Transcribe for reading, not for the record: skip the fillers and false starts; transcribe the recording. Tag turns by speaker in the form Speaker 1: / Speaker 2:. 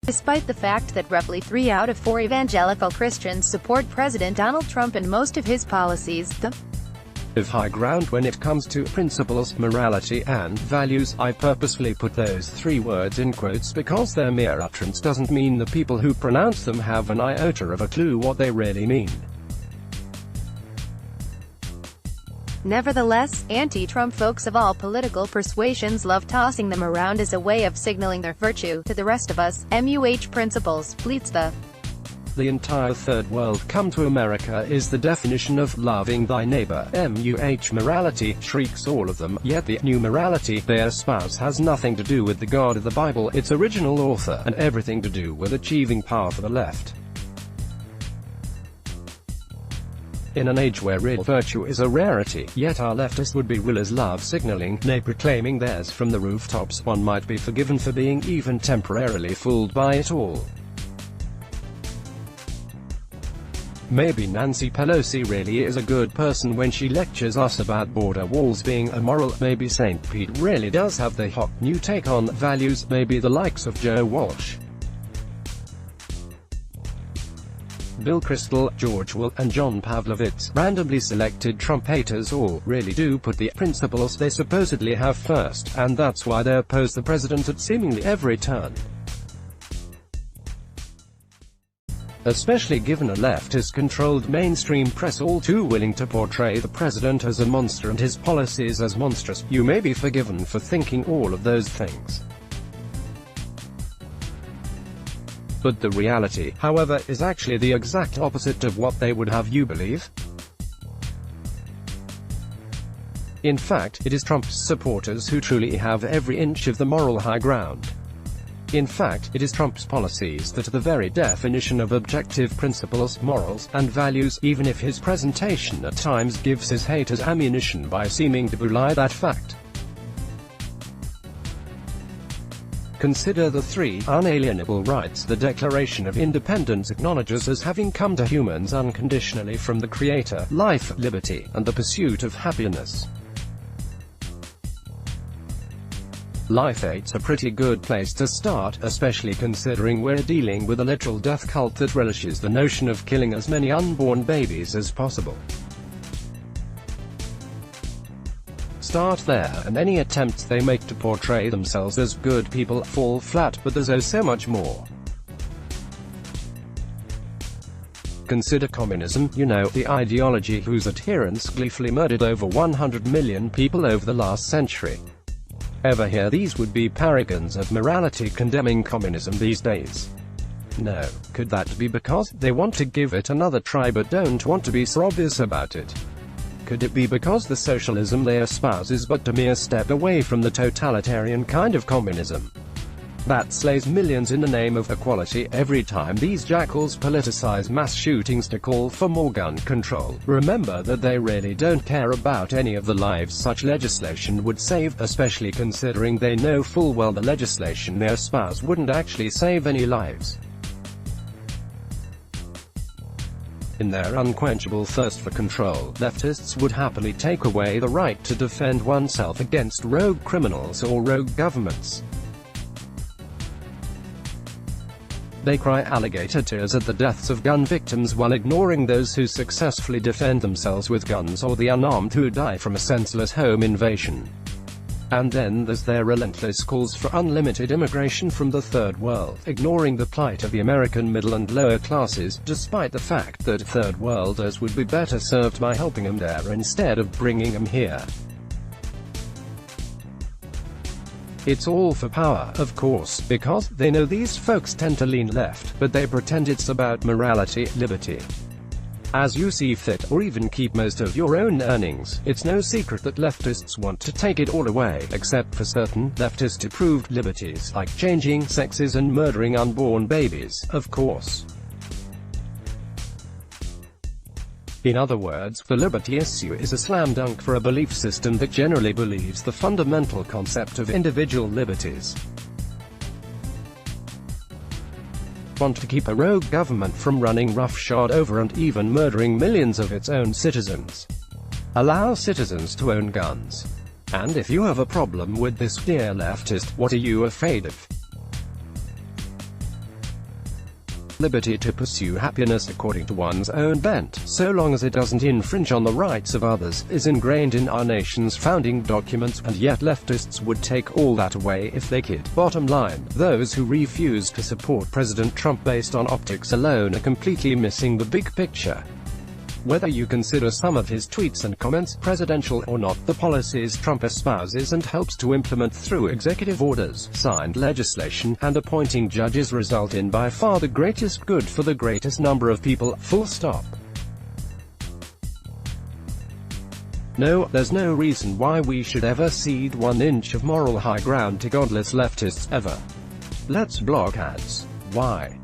Speaker 1: Despite the fact that roughly 3 out of 4 evangelical Christians support President Donald Trump and most of his policies, the
Speaker 2: high ground when it comes to principles, morality, and values. I purposefully put those 3 words in quotes because their mere utterance doesn't mean the people who pronounce them have an iota of a clue what they really mean.
Speaker 1: Nevertheless, anti-Trump folks of all political persuasions love tossing them around as a way of signaling their virtue to the rest of us. Principles, pleats
Speaker 2: the entire third world come to America is the definition of loving thy neighbor. Morality, shrieks all of them, yet the new morality they espouse has nothing to do with the God of the Bible, its original author, and everything to do with achieving power for the left. In an age where real virtue is a rarity, yet our leftist would-be rulers love signaling, nay proclaiming theirs from the rooftops, one might be forgiven for being even temporarily fooled by it all. Maybe Nancy Pelosi really is a good person when she lectures us about border walls being immoral. Maybe St. Pete really does have the hot new take on values. Maybe the likes of Joe Walsh, Bill Kristol, George Will, and John Pavlovitz, randomly selected Trump haters, all really do put the principles they supposedly have first, and that's why they oppose the president at seemingly every turn. Especially given a leftist-controlled mainstream press all too willing to portray the president as a monster and his policies as monstrous, you may be forgiven for thinking all of those things. But the reality, however, is actually the exact opposite of what they would have you believe. In fact, it is Trump's supporters who truly have every inch of the moral high ground. In fact, it is Trump's policies that are the very definition of objective principles, morals, and values, even if his presentation at times gives his haters ammunition by seeming to belie that fact. Consider the 3 unalienable rights the Declaration of Independence acknowledges as having come to humans unconditionally from the Creator: life, liberty, and the pursuit of happiness. Life eight's a pretty good place to start, especially considering we're dealing with a literal death cult that relishes the notion of killing as many unborn babies as possible. Start there, and any attempts they make to portray themselves as good people fall flat, but there's so much more. Consider communism, the ideology whose adherents gleefully murdered over 100 million people over the last century. Ever hear these would-be paragons of morality condemning communism these days? No. Could that be because they want to give it another try but don't want to be so obvious about it? Could it be because the socialism they espouse is but a mere step away from the totalitarian kind of communism that slays millions in the name of equality? Every time these jackals politicize mass shootings to call for more gun control, remember that they really don't care about any of the lives such legislation would save, especially considering they know full well the legislation they espouse wouldn't actually save any lives. In their unquenchable thirst for control, leftists would happily take away the right to defend oneself against rogue criminals or rogue governments. They cry alligator tears at the deaths of gun victims while ignoring those who successfully defend themselves with guns, or the unarmed who die from a senseless home invasion. And then there's their relentless calls for unlimited immigration from the third world, ignoring the plight of the American middle and lower classes, despite the fact that third worlders would be better served by helping them there instead of bringing them here. It's all for power, of course, because they know these folks tend to lean left, but they pretend it's about morality, liberty, as you see fit, or even keep most of your own earnings. It's no secret that leftists want to take it all away, except for certain leftist-approved liberties, like changing sexes and murdering unborn babies, of course. In other words, the liberty issue is a slam dunk for a belief system that generally believes the fundamental concept of individual liberties. Want to keep a rogue government from running roughshod over and even murdering millions of its own citizens. Allow citizens to own guns. And if you have a problem with this, dear leftist, what are you afraid of? liberty to pursue happiness according to one's own bent, so long as it doesn't infringe on the rights of others, is ingrained in our nation's founding documents, and yet leftists would take all that away if they could. Bottom line, those who refuse to support President Trump based on optics alone are completely missing the big picture. Whether you consider some of his tweets and comments presidential or not, the policies Trump espouses and helps to implement through executive orders, signed legislation, and appointing judges result in by far the greatest good for the greatest number of people, full stop. No, there's no reason why we should ever cede 1 inch of moral high ground to godless leftists, ever. Let's block ads. Why?